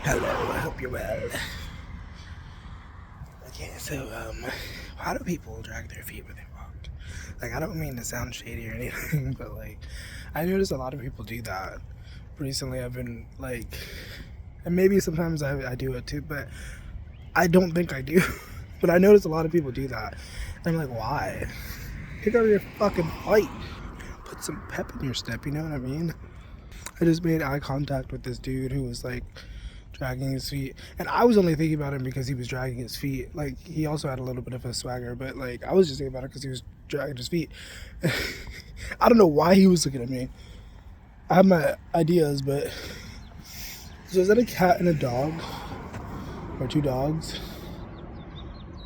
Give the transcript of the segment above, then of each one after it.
Hello, I hope you're well. Okay, so, how do people drag their feet when they walk? Like, I don't mean to sound shady or anything, but, like, I notice a lot of people do that. Recently, I've been, like, and maybe sometimes I do it too, but I don't think I do. But I notice a lot of people do that. And I'm like, why? Pick up your fucking fight. Put some pep in your step, you know what I mean? I just made eye contact with this dude who was, like, dragging his feet, and I was only thinking about him because he was dragging his feet. Like, he also had a little bit of a swagger, but like I was just thinking about it because he was dragging his feet. I don't know why he was looking at me. I have my ideas, but so is that a cat and a dog, or two dogs?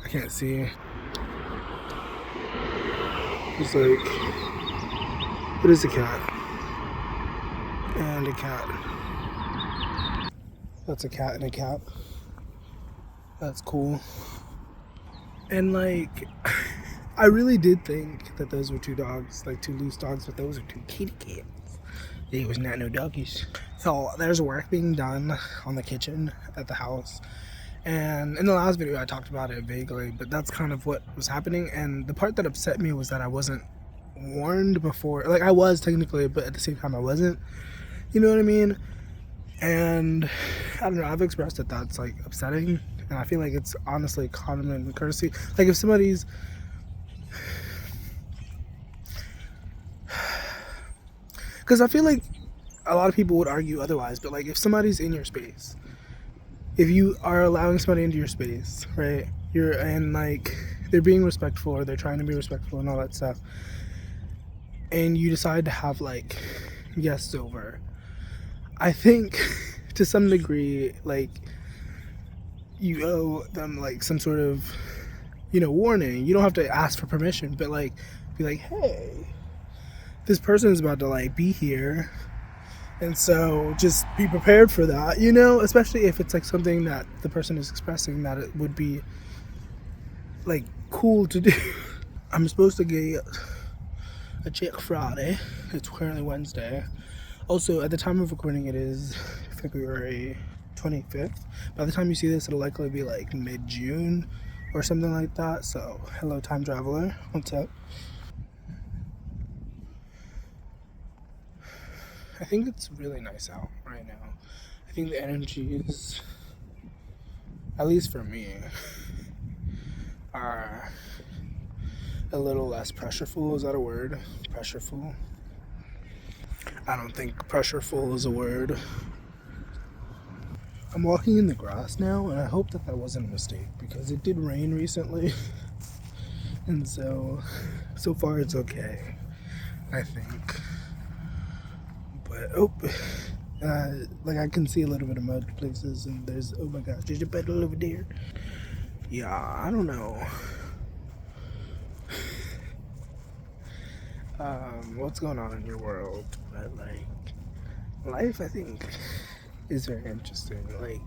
I can't see. It's like, what is a cat and a cat? That's a cat and a cat. That's cool. And like, I really did think that those were two dogs, like two loose dogs, but those are two kitty cats. It was not no doggies. So there's work being done on the kitchen at the house. And in the last video, I talked about it vaguely, but that's kind of what was happening. And the part that upset me was that I wasn't warned before. Like, I was technically, but at the same time, I wasn't. You know what I mean? And I don't know, I've expressed that that's like upsetting, and I feel like it's honestly common courtesy. Like, if somebody's, because I feel like a lot of people would argue otherwise, but like, if somebody's in your space, if you are allowing somebody into your space, right, you're, and like they're being respectful, or they're trying to be respectful and all that stuff, and you decide to have like guests over, I think to some degree, like, you owe them like some sort of, you know, warning. You don't have to ask for permission, but like, be like, hey, this person is about to like be here, and so just be prepared for that, you know, especially if it's like something that the person is expressing that it would be like cool to do. I'm supposed to get a check Friday. It's currently Wednesday. Also, at the time of recording, it is February 25th. By the time you see this, it'll likely be like mid-June or something like that. So, hello, time traveler. What's up? I think it's really nice out right now. I think the energy is, at least for me, are a little less pressureful. Is that a word? Pressureful? I don't think pressureful is a word. I'm walking in the grass now, and I hope that that wasn't a mistake, because it did rain recently. And so far it's okay, I think. But, like, I can see a little bit of mud places, and there's, oh my gosh, there's a puddle over there. Yeah, I don't know. What's going on in your world, but like, life, I think, is very interesting. Like,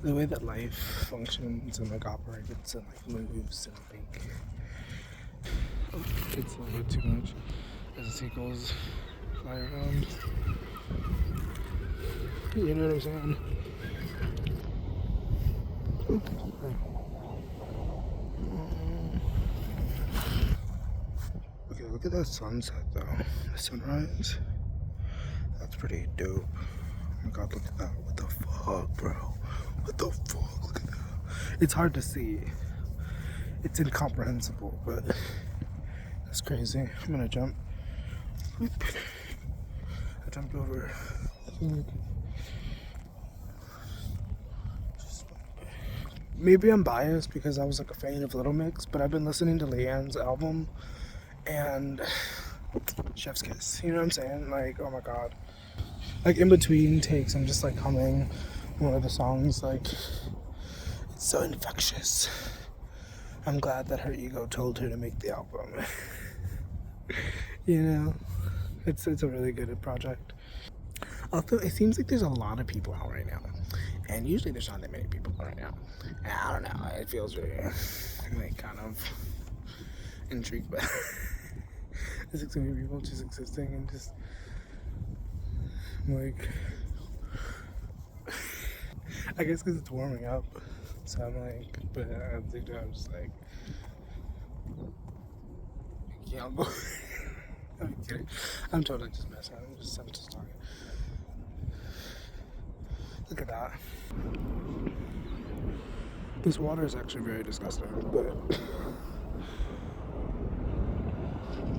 the way that life functions and like operates and like moves, and like, oh, it's a little bit too much as the seagulls fly around. You know what I'm saying? Okay, look at that sunset though. The sunrise. That's pretty dope. Oh my god, look at that. What the fuck, bro? What the fuck? Look at that. It's hard to see. It's incomprehensible, but that's crazy. I'm gonna jump. I jumped over. I think maybe I'm biased because I was like a fan of Little Mix, but I've been listening to Leanne's album, and Chef's Kiss. You know what I'm saying? Like, oh my god. Like, in between takes, I'm just like humming one of the songs. Like, it's so infectious. I'm glad that her ego told her to make the album. You know, it's a really good project. Although it seems like there's a lot of people out right now, and usually there's not that many people out right now. And I don't know. It feels very like kind of intrigued by there's so many people just existing, and just like, I guess because it's warming up. So I'm like, but at the same time, I'm just like, yeah, I'll go. I'm kidding. I'm totally just messing. I'm just talking. Look at that. This water is actually very disgusting, but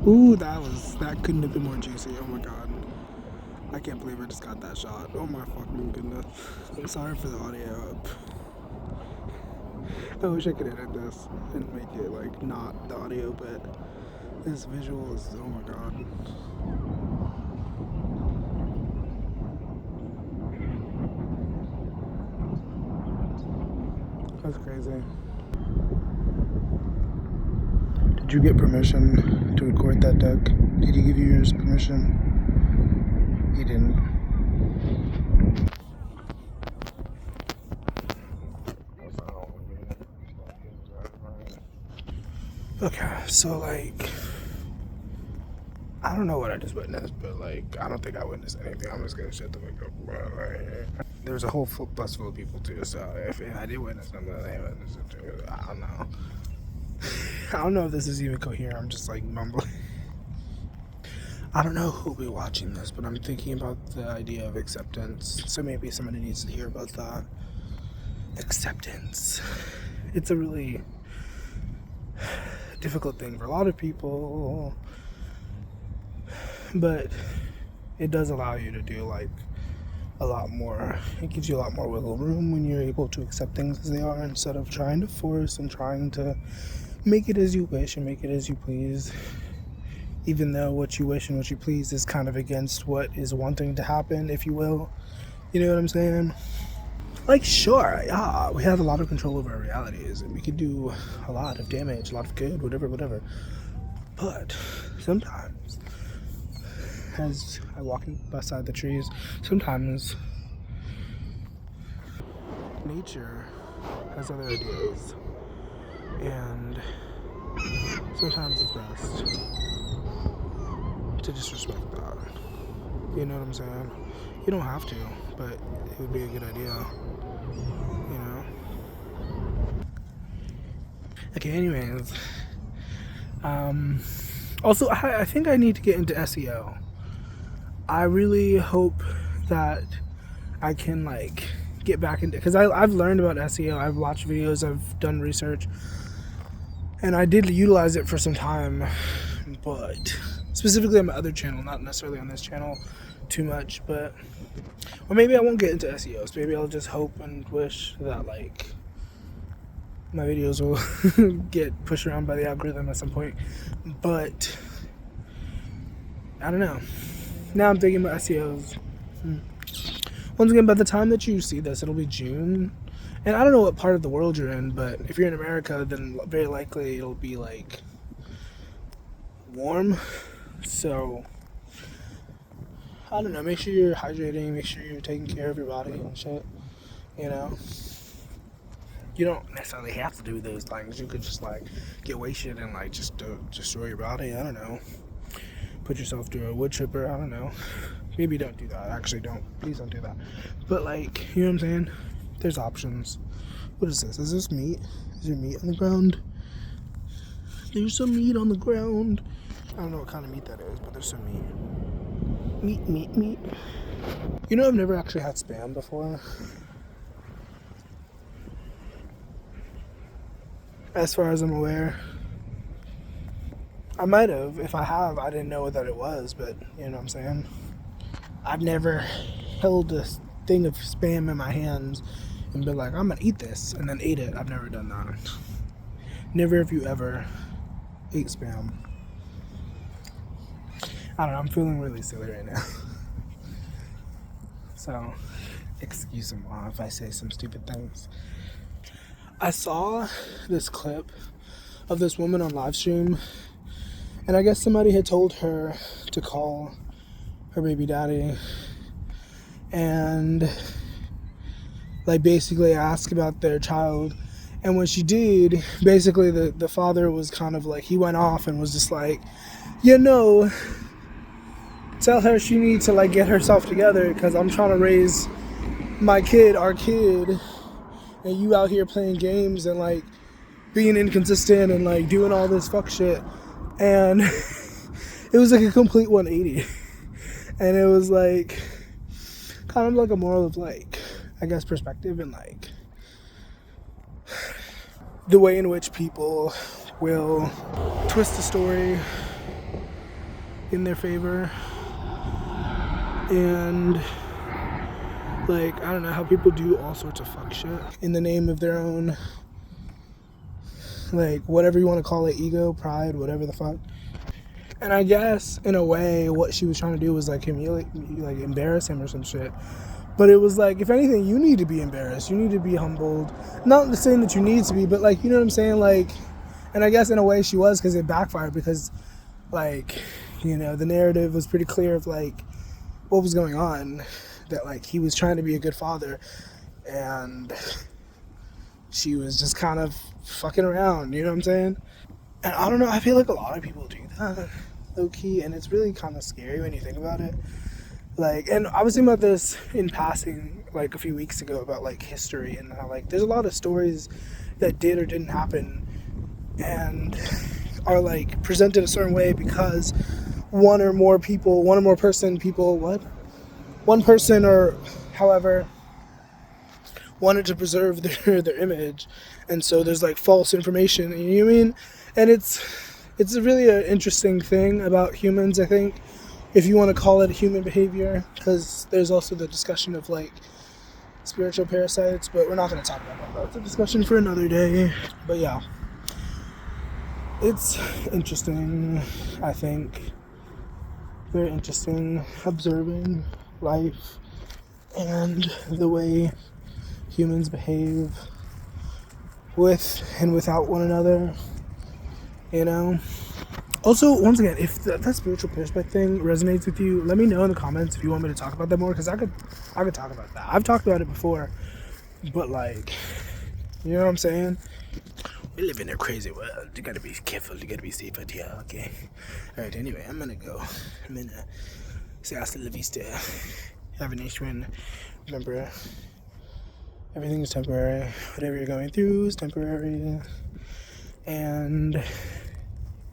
ooh, that couldn't have been more juicy. Oh my god. I can't believe I just got that shot. Oh my fucking goodness. I'm sorry for the audio. I wish I could edit this and make it like not the audio, but this visual is, oh my god. That's crazy. Did you get permission to record that, Doug? Did he give you yours permission? He didn't. Okay, so like, I don't know what I just witnessed, but like, I don't think I witnessed anything. I'm just gonna shut the fuck up. But like, there's a whole bus full of people too, so if I did witness something, I don't know. I don't know if this is even coherent. I'm just like mumbling. I don't know who'll be watching this, but I'm thinking about the idea of acceptance. So maybe somebody needs to hear about that. Acceptance. It's a really difficult thing for a lot of people, but it does allow you to do like a lot more. It gives you a lot more wiggle room when you're able to accept things as they are instead of trying to force and trying to make it as you wish and make it as you please, even though what you wish and what you please is kind of against what is wanting to happen, if you will. You know what I'm saying? Like, sure, yeah, we have a lot of control over our realities and we can do a lot of damage, a lot of good, whatever. But sometimes, as I walk beside the trees, sometimes nature has other ideas, and sometimes it's best to disrespect that. You know what I'm saying? You don't have to, but it would be a good idea. You know? Okay, anyways. Also, I think I need to get into SEO. I really hope that I can, like, get back into... Because I've learned about SEO. I've watched videos. I've done research. And I did utilize it for some time. But... specifically on my other channel, not necessarily on this channel too much, but... Or maybe I won't get into SEOs. Maybe I'll just hope and wish that, like, my videos will get pushed around by the algorithm at some point. But I don't know. Now I'm thinking about SEOs. Once again, by the time that you see this, it'll be June. And I don't know what part of the world you're in, but if you're in America, then very likely it'll be, like, warm. So, I don't know, make sure you're hydrating, make sure you're taking care of your body and shit, you know? You don't necessarily have to do those things. You could just, like, get wasted and, like, just destroy your body. I don't know. Put yourself through a wood chipper. I don't know. Maybe don't do that. Actually, don't. Please don't do that. But, like, you know what I'm saying? There's options. What is this? Is this meat? Is there meat on the ground? There's some meat on the ground. I don't know what kind of meat that is, but there's some meat. Meat. You know, I've never actually had Spam before. As far as I'm aware. I might have. If I have, I didn't know that it was, but you know what I'm saying? I've never held a thing of Spam in my hands and been like, I'm gonna eat this, and then ate it. I've never done that. Never have you ever ate Spam. I don't know, I'm feeling really silly right now. So, excuse me if I say some stupid things. I saw this clip of this woman on live stream, and I guess somebody had told her to call her baby daddy and, like, basically ask about their child. And when she did, basically the father was kind of like, he went off and was just like, you know, tell her she needs to, like, get herself together because I'm trying to raise my kid, our kid, and you out here playing games and like being inconsistent and like doing all this fuck shit. And it was like a complete 180. And it was like kind of like a moral of like, I guess, perspective and like the way in which people will twist the story in their favor. And like, I don't know, how people do all sorts of fuck shit in the name of their own, like, whatever you want to call it, ego, pride, whatever the fuck. And I guess in a way what she was trying to do was like humiliate, like embarrass him or some shit. But it was like, if anything, you need to be embarrassed, you need to be humbled. Not saying that you need to be, but like, you know what I'm saying, like. And I guess in a way she was, because it backfired, because like, you know, the narrative was pretty clear of like what was going on, that like he was trying to be a good father and she was just kind of fucking around, you know what I'm saying? And I don't know, I feel like a lot of people do that, low key, and it's really kind of scary when you think about it. Like, and I was thinking about this in passing like a few weeks ago about like history and how like there's a lot of stories that did or didn't happen and are like presented a certain way because one person or however wanted to preserve their image, and so there's like false information, you know what I mean? And it's a really an interesting thing about humans, I think, if you want to call it human behavior, because there's also the discussion of like spiritual parasites, but we're not going to talk about that. It's a discussion for another day. But yeah, it's interesting, I think, very interesting observing life and the way humans behave with and without one another, you know? Also, once again, if that spiritual perspective thing resonates with you, let me know in the comments if you want me to talk about that more, because I could talk about that. I've talked about it before, but like, you know what I'm saying? We live in a crazy world. You gotta be careful. You gotta be safe out here, okay? Alright, anyway, I'm gonna go. I'm gonna say hasta la vista. Have a nice one. Remember, everything is temporary. Whatever you're going through is temporary. And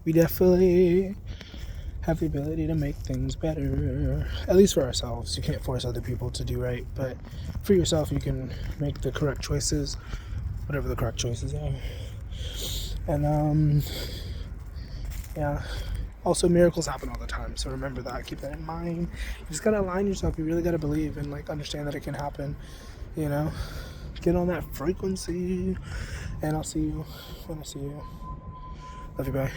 we definitely have the ability to make things better. At least for ourselves. You can't force other people to do right, but for yourself, you can make the correct choices, whatever the correct choices are. And yeah. Also, miracles happen all the time, so remember that. Keep that in mind. You just gotta align yourself. You really gotta believe and like understand that it can happen. You know, get on that frequency, and I'll see you when I see you. Love you, bye.